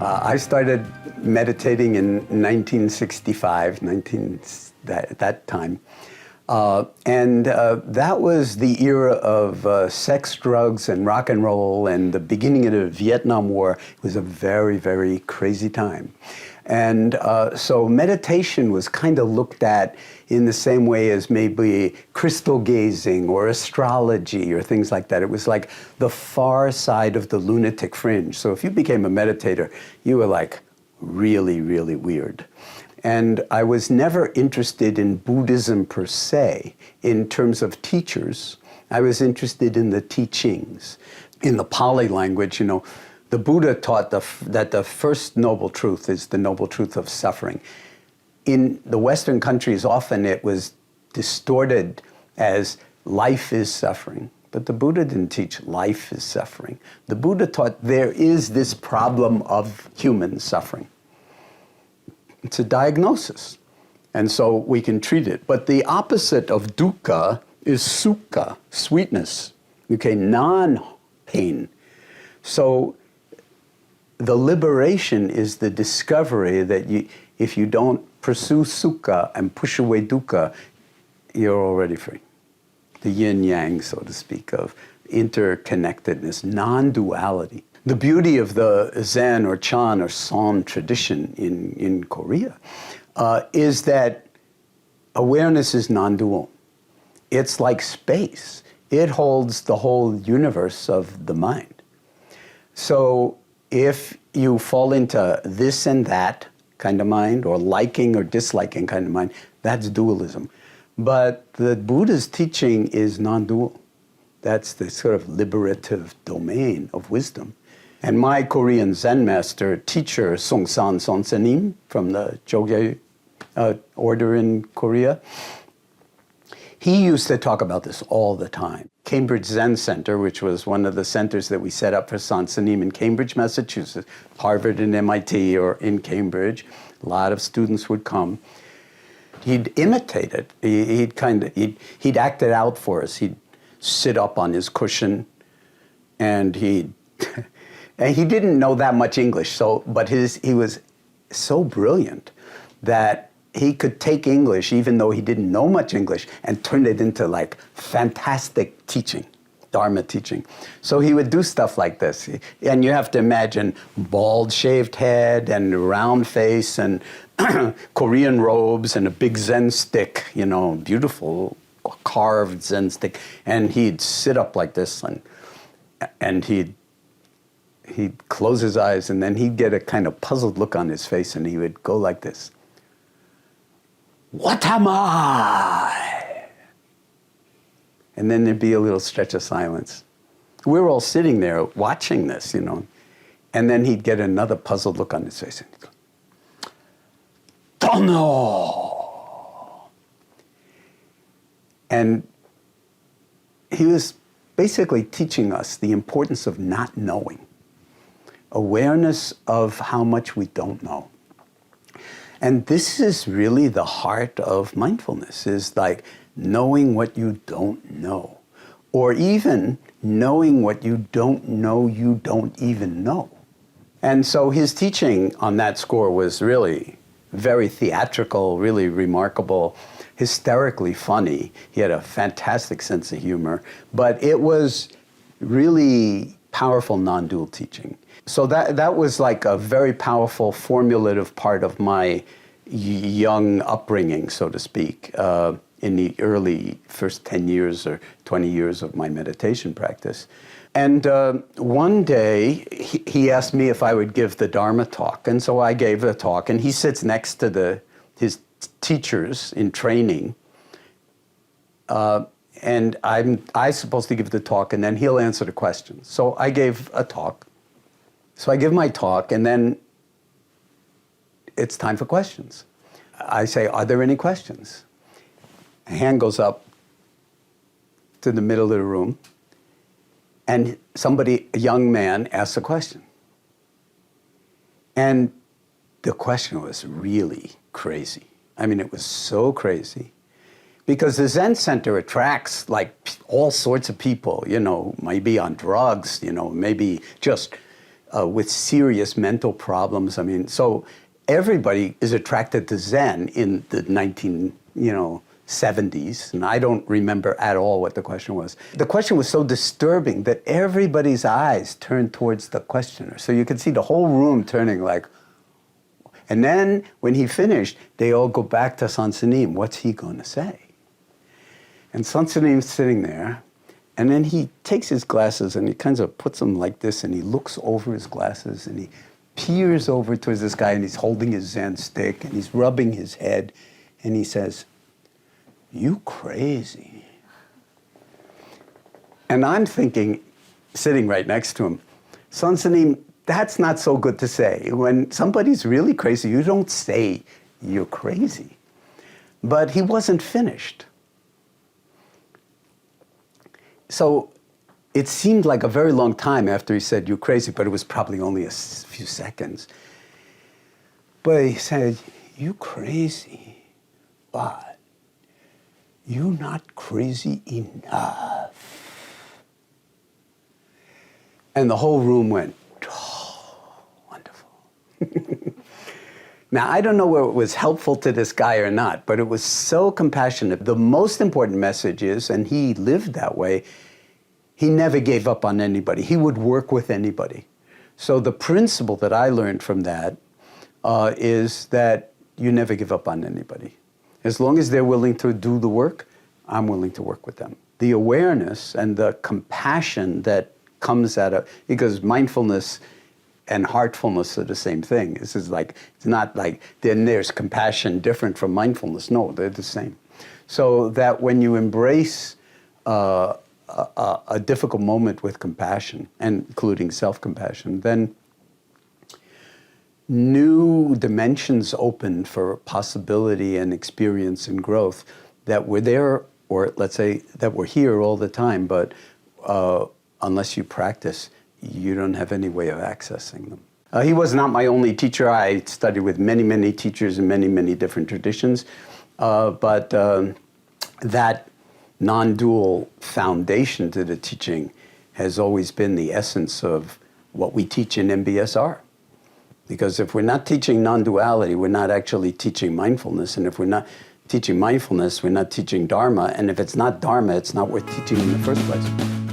I started meditating in 1965, that time. That was the era of sex, drugs, and rock and roll, and the beginning of the Vietnam War. It was a very, very crazy time. And so meditation was kind of looked at in the same way as maybe crystal gazing or astrology or things like that. It was like the far side of the lunatic fringe. So if you became a meditator, you were like really, really weird. And I was never interested in Buddhism per se, in terms of teachers. I was interested in the teachings. In the Pali language, the Buddha taught that the first noble truth is the noble truth of suffering. In the Western countries, often it was distorted as life is suffering. But the Buddha didn't teach life is suffering. The Buddha taught there is this problem of human suffering. It's a diagnosis. And so we can treat it. But the opposite of dukkha is sukha, sweetness, okay, non-pain. So the liberation is the discovery that if you don't pursue sukha and push away dukkha, you're already free. The yin-yang, so to speak, of interconnectedness, non-duality. The beauty of the Zen or Chan or Son tradition in Korea is that awareness is non-dual. It's like space. It holds the whole universe of the mind. So if you fall into this and that kind of mind, or liking or disliking kind of mind, that's dualism. But the Buddha's teaching is non-dual. That's the sort of liberative domain of wisdom. And my Korean Zen master, teacher 숭산스님 from the Jogye order in Korea, he used to talk about this all the time. Cambridge Zen Center, which was one of the centers that we set up for 숭산스님 in Cambridge, Massachusetts, Harvard and MIT, or in Cambridge, a lot of students would come. He'd imitate it. He'd act it out for us. He'd sit up on his cushion, and and he didn't know that much English. But he was so brilliant that he could take English, even though he didn't know much English, and turn it into like fantastic teaching, Dharma teaching. So he would do stuff like this. And you have to imagine bald shaved head and round face and Korean robes and a big Zen stick, beautiful carved Zen stick. And he'd sit up like this and he'd close his eyes, and then he'd get a kind of puzzled look on his face, and he would go like this. What am I? And then there'd be a little stretch of silence. We were all sitting there watching this, and then he'd get another puzzled look on his face, and he'd go, don't know. And he was basically teaching us the importance of not knowing, awareness of how much we don't know. And this is really the heart of mindfulness, is like knowing what you don't know, or even knowing what you don't know you don't even know. And so his teaching on that score was really very theatrical, really remarkable, hysterically funny. He had a fantastic sense of humor, but it was really powerful non-dual teaching. So that was like a very powerful formulative part of my young upbringing, so to speak, in the early first 10 years or 20 years of my meditation practice. And one day, he asked me if I would give the Dharma talk. And so I gave the talk, and he sits next to his teachers in training. And I'm supposed to give the talk, and then he'll answer the questions. So I gave a talk. So I give my talk, and then it's time for questions. I say, are there any questions? A hand goes up to the middle of the room, and a young man, asks a question. And the question was really crazy. I mean, it was so crazy. Because the Zen Center attracts like all sorts of people, maybe on drugs, maybe just with serious mental problems. I mean, so everybody is attracted to Zen in the 1970s, and I don't remember at all what the question was. The question was so disturbing that everybody's eyes turned towards the questioner. So you could see the whole room turning like, and then when he finished, they all go back to 숭산스님. What's he going to say? And 숭산스님's sitting there, and then he takes his glasses and he kind of puts them like this, and he looks over his glasses and he peers over towards this guy, and he's holding his Zen stick and he's rubbing his head, and he says, "You crazy." And I'm thinking, sitting right next to him, 숭산스님, that's not so good to say. When somebody's really crazy, you don't say you're crazy. But he wasn't finished. So it seemed like a very long time after he said, "You're crazy," but it was probably only a few seconds. But he said, "You crazy, but you're not crazy enough." And the whole room went, "Oh, wonderful." Now, I don't know whether it was helpful to this guy or not, but it was so compassionate. The most important message is, and he lived that way, he never gave up on anybody. He would work with anybody. So the principle that I learned from that is that you never give up on anybody. As long as they're willing to do the work, I'm willing to work with them. The awareness and the compassion that comes out of, because mindfulness and heartfulness are the same thing. This is like, it's not like then there's compassion different from mindfulness. No, they're the same. So that when you embrace a difficult moment with compassion, and including self-compassion, then new dimensions open for possibility and experience and growth that were there, or let's say that were here all the time, but unless you practice, you don't have any way of accessing them. He was not my only teacher. I studied with many, many teachers in many, many different traditions. But that non-dual foundation to the teaching has always been the essence of what we teach in MBSR. Because if we're not teaching non-duality, we're not actually teaching mindfulness. And if we're not teaching mindfulness, we're not teaching Dharma. And if it's not Dharma, it's not worth teaching in the first place.